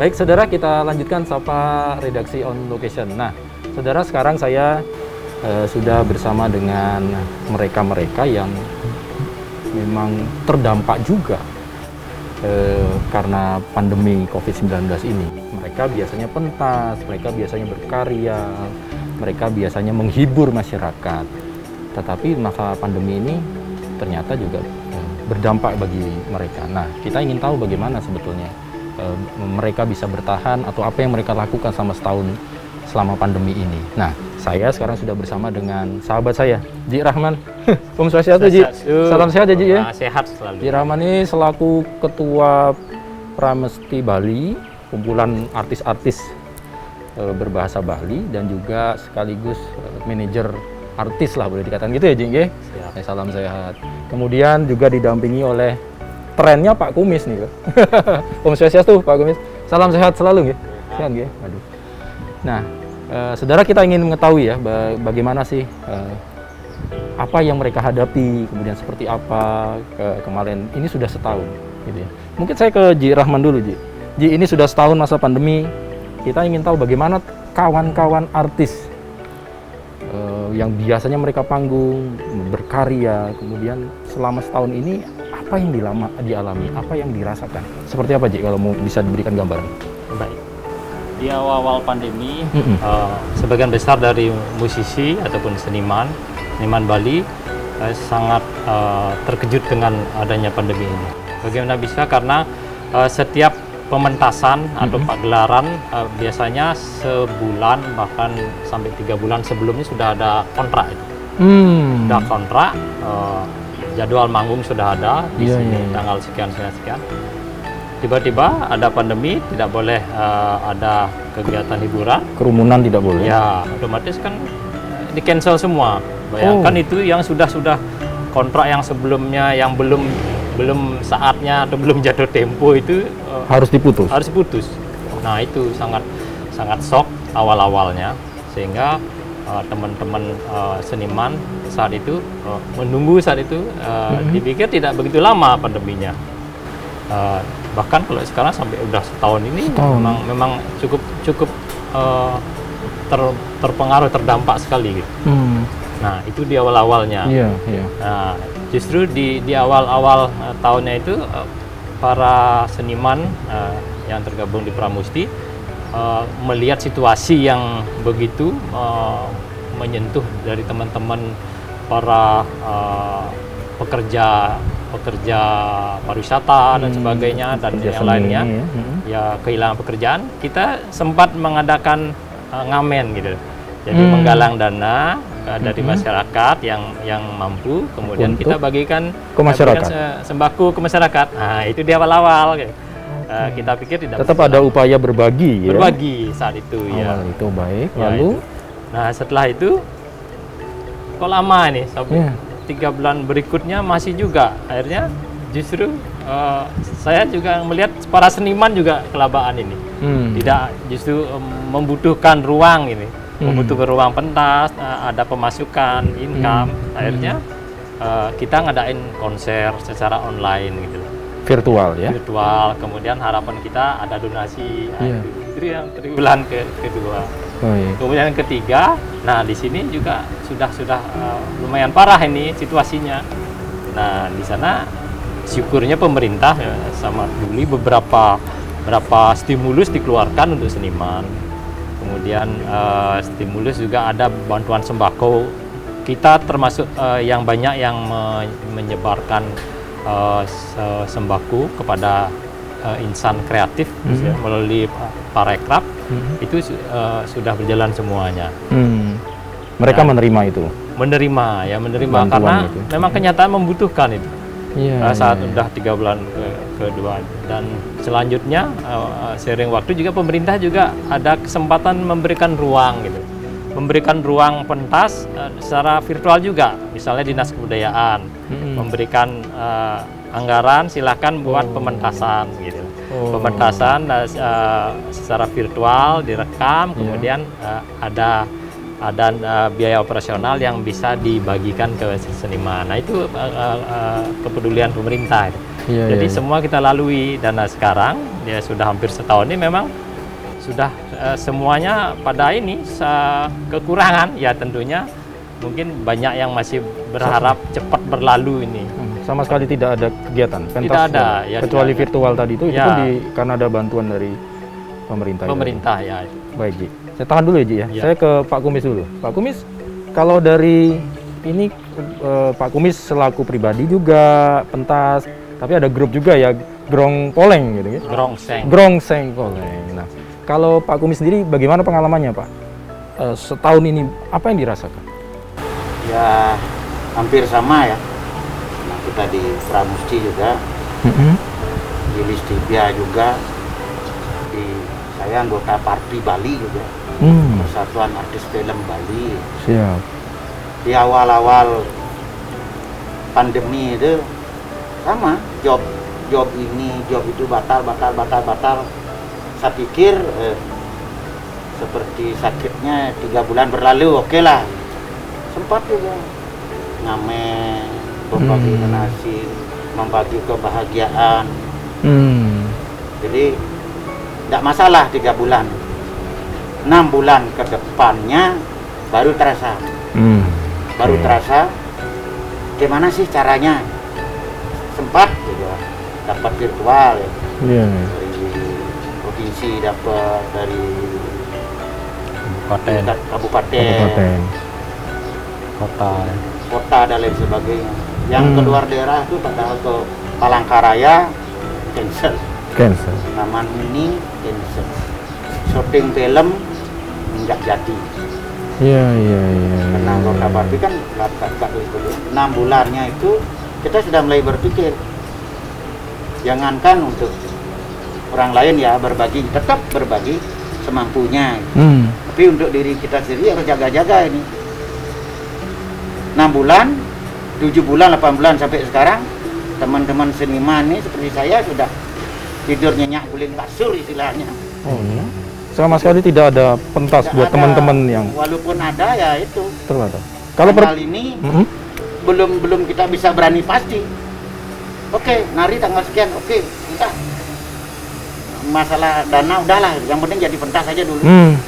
Baik, saudara, kita lanjutkan sapa redaksi on location. Nah, saudara, sekarang saya sudah bersama dengan mereka-mereka yang memang terdampak juga karena pandemi COVID-19 ini. Mereka biasanya pentas, mereka biasanya berkarya, mereka biasanya menghibur masyarakat. Tetapi masa pandemi ini ternyata juga berdampak bagi mereka. Nah, kita ingin tahu bagaimana sebetulnya mereka bisa bertahan atau apa yang mereka lakukan selama pandemi ini. Nah, saya sekarang sudah bersama dengan sahabat saya, Ji Rahman. Om Swastiastu, Ji. Salam sehat ya, Ji ya. Sehat selalu. Ji Rahman ini selaku Ketua Pramesti Bali, kumpulan artis-artis berbahasa Bali dan juga sekaligus manajer artis lah boleh dikatakan gitu ya, Ji. Salam sehat. Kemudian juga didampingi oleh trennya Pak Kumis nih, Om Swastiastu, Pak Kumis. Salam sehat selalu, ya. Sehat, ya. Aduh. Nah, saudara, kita ingin mengetahui ya, bagaimana sih apa yang mereka hadapi, kemudian seperti apa kemarin. Ini sudah setahun, gitu ya. Mungkin saya ke Ji Rahman dulu, Ji. Ji, ini sudah setahun masa pandemi. Kita ingin tahu bagaimana kawan-kawan artis yang biasanya mereka panggung, berkarya, kemudian selama setahun ini apa yang dialami, apa yang dirasakan? Seperti apa, Ji, kalau mau bisa diberikan gambaran? Baik. Di awal-awal pandemi, sebagian besar dari musisi ataupun seniman Bali sangat terkejut dengan adanya pandemi ini. Bagaimana bisa? Karena setiap pementasan atau pagelaran biasanya sebulan bahkan sampai 3 bulan sebelumnya sudah ada kontrak itu. Sudah kontrak. Jadwal manggung sudah ada di sini tanggal sekian. Tiba-tiba ada pandemi, tidak boleh ada kegiatan hiburan. Kerumunan tidak boleh. Ya, otomatis kan di cancel semua. Bayangkan itu yang sudah kontrak yang sebelumnya yang belum saatnya atau belum jatuh tempo itu harus diputus. Nah, itu sangat shock awal-awalnya sehingga teman-teman seniman saat itu menunggu saat itu dipikir tidak begitu lama pandeminya, bahkan kalau sekarang sampai udah setahun ini memang cukup terpengaruh, terdampak sekali gitu. Nah, itu di awalnya. Nah, justru di awal tahunnya itu para seniman yang tergabung di Pramusti melihat situasi yang begitu menyentuh dari teman-teman para pekerja pariwisata dan sebagainya dan yang lainnya ya kehilangan pekerjaan. Kita sempat mengadakan ngamen gitu, jadi menggalang dana dari masyarakat yang mampu, kemudian kita bagikan ke masyarakat, sembako ke masyarakat. Nah, itu di awal-awal gitu. Kita pikir tidak tetap ada upaya berbagi saat itu. Awal itu baik, lalu nah setelah itu kok lama nih sampai 3 bulan berikutnya masih juga. Akhirnya justru saya juga melihat para seniman juga kelabaan ini. Tidak, justru membutuhkan ruang ini, membutuhkan ruang pentas, ada pemasukan, income. Akhirnya kita ngadain konser secara online gitu. Virtual ya? Virtual, kemudian harapan kita ada donasi. Itu yang triwulan kedua. Kemudian yang ketiga, nah di sini juga sudah lumayan parah ini situasinya. Nah, di sana syukurnya pemerintah sama Duli beberapa stimulus dikeluarkan untuk seniman. Kemudian stimulus juga ada bantuan sembako. Kita termasuk yang banyak yang menyebarkan sembako kepada insan kreatif melalui Parekraf. Itu sudah berjalan semuanya. Mereka menerima itu? Menerima karena itu memang kenyataan membutuhkan itu. Saat udah 3 bulan kedua, dan selanjutnya seiring waktu juga pemerintah juga ada kesempatan memberikan ruang gitu. Memberikan ruang pentas secara virtual juga, misalnya Dinas Kebudayaan memberikan anggaran, silakan buat pementasan gitu. Pementasan secara virtual direkam, kemudian ada biaya operasional yang bisa dibagikan ke seniman. Nah, itu kepedulian pemerintah. Jadi semua kita lalui, dan sekarang ya sudah hampir setahun ini memang sudah semuanya pada ini kekurangan ya, tentunya mungkin banyak yang masih berharap cepat berlalu ini. Sama sekali tidak ada kegiatan pentas, tidak ada ya, kecuali tidak virtual tadi itu ya. pun karena ada bantuan dari pemerintah. Pemerintah ya. Baik Ji, saya tahan dulu ya Ji ya. Ya. Saya ke Pak Kumis dulu. Pak Kumis, kalau dari ini Pak Kumis selaku pribadi juga pentas, tapi ada grup juga ya, Grong Poleng gitu ya. Grongseng Poleng. Nah, kalau Pak Kumis sendiri bagaimana pengalamannya Pak? Setahun ini apa yang dirasakan? Ya hampir sama ya. Nah, kita di Pramusti juga, di Listibia juga, saya anggota Parti Bali juga, Persatuan Artis Film Bali. Siap. Di awal-awal pandemi itu sama, job ini, job itu batal. Saya pikir seperti sakitnya 3 bulan berlalu, oke lah. Sempat juga ngamen, berbagi nasi, membagi kebahagiaan. Jadi tidak masalah 3 bulan. 6 bulan ke depannya baru terasa. Terasa gimana sih caranya. Sempat juga dapat virtual ya. Dari provinsi, dapat dari kabupaten, kota dan lain sebagainya. Yang keluar daerah itu padahal ke Palangkaraya cancel. Taman Mini cancel. Syuting film nggak jadi. Karena anggota Parti kan 6 bulannya itu kita sudah mulai berpikir, jangankan untuk orang lain ya, tetap berbagi semampunya. Tapi untuk diri kita sendiri harus jaga-jaga ini. 6 bulan, 7 bulan, 8 bulan sampai sekarang, teman-teman seniman ini seperti saya sudah tidur nyenyak guling kasur istilahnya. Oh iya. Sama sekali tidak ada pentas buat teman-teman yang walaupun ada ya itu terbatas. Kalau hal ini belum kita bisa berani pasti. Oke, nari tanggal sekian, oke, kita masalah dana udahlah, yang penting jadi pentas aja dulu.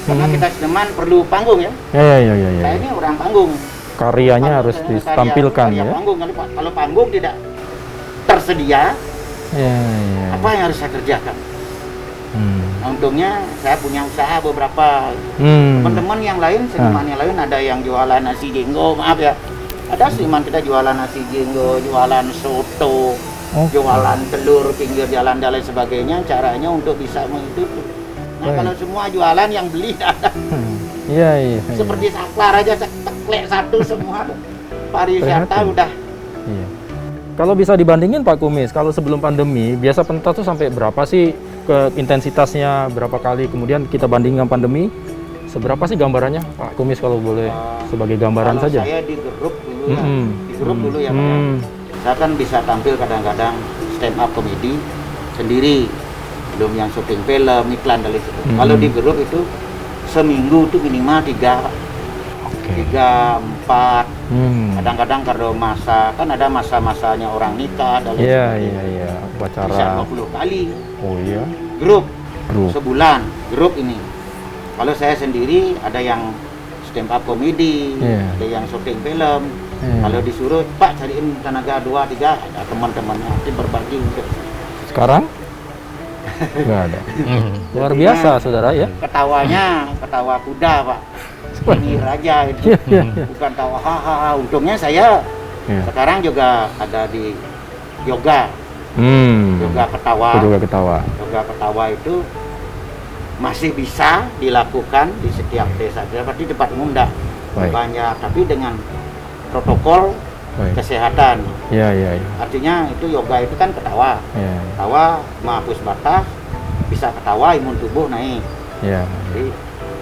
Karena kita seniman perlu panggung ya. Saya ini orang panggung. Karyanya harus ditampilkan ya. Panggung, kalau panggung tidak tersedia, apa yang harus saya kerjakan? Nah, untungnya saya punya usaha beberapa. Teman-teman yang lain, seniman yang lain ada yang jualan nasi jenggo, maaf ya. Ada seniman kita jualan nasi jenggo, jualan soto, jualan telur pinggir jalan dan lain sebagainya. Caranya untuk bisa menghidupi. Nah, kalau semua jualan yang beli ada. Seperti saklar aja, teklek satu semua. Pariwisata udah. Kalau bisa dibandingin Pak Kumis, kalau sebelum pandemi, biasa pentas tuh sampai berapa sih ke intensitasnya, berapa kali, kemudian kita bandingkan pandemi, seberapa sih gambarannya Pak Kumis kalau boleh sebagai gambaran saja? Saya di grup dulu ya, dulu ya Pak. Saya kan bisa tampil kadang-kadang stand up comedy sendiri, belum yang syuting film, iklan dan lain-lain. Kalau di grup itu seminggu tuh minimal 3, 4. Kadang-kadang kalau kan ada masa-masanya orang nikah dan lain-lain. Upacara bisa 20 kali. Grup sebulan grup ini. Kalau saya sendiri ada yang stand up comedy, ada yang syuting film. Kalau disuruh Pak cariin tenaga 2-3, ada teman-teman nanti berbagi untuk. Sekarang nggak ada. Luar biasa saudara ya. Ketawanya ketawa kuda Pak. Ini raja itu, bukan tawa hahaha. Untungnya saya sekarang juga ada di yoga, yoga ketawa. Yoga ketawa itu masih bisa dilakukan di setiap desa. Seperti tempat umum enggak banyak, tapi dengan protokol kesehatan. Artinya itu yoga itu kan ketawa, ketawa menghapus batas, bisa ketawa, imun tubuh naik. Jadi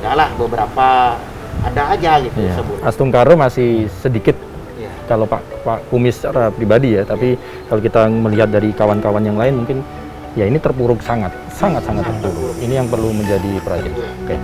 adalah beberapa ada aja gitu. Astungkaro masih sedikit kalau Pak Kumis secara pribadi ya, tapi kalau kita melihat dari kawan-kawan yang lain mungkin ya ini terpuruk sangat terpuruk. Ini yang perlu menjadi perhatian. Oke.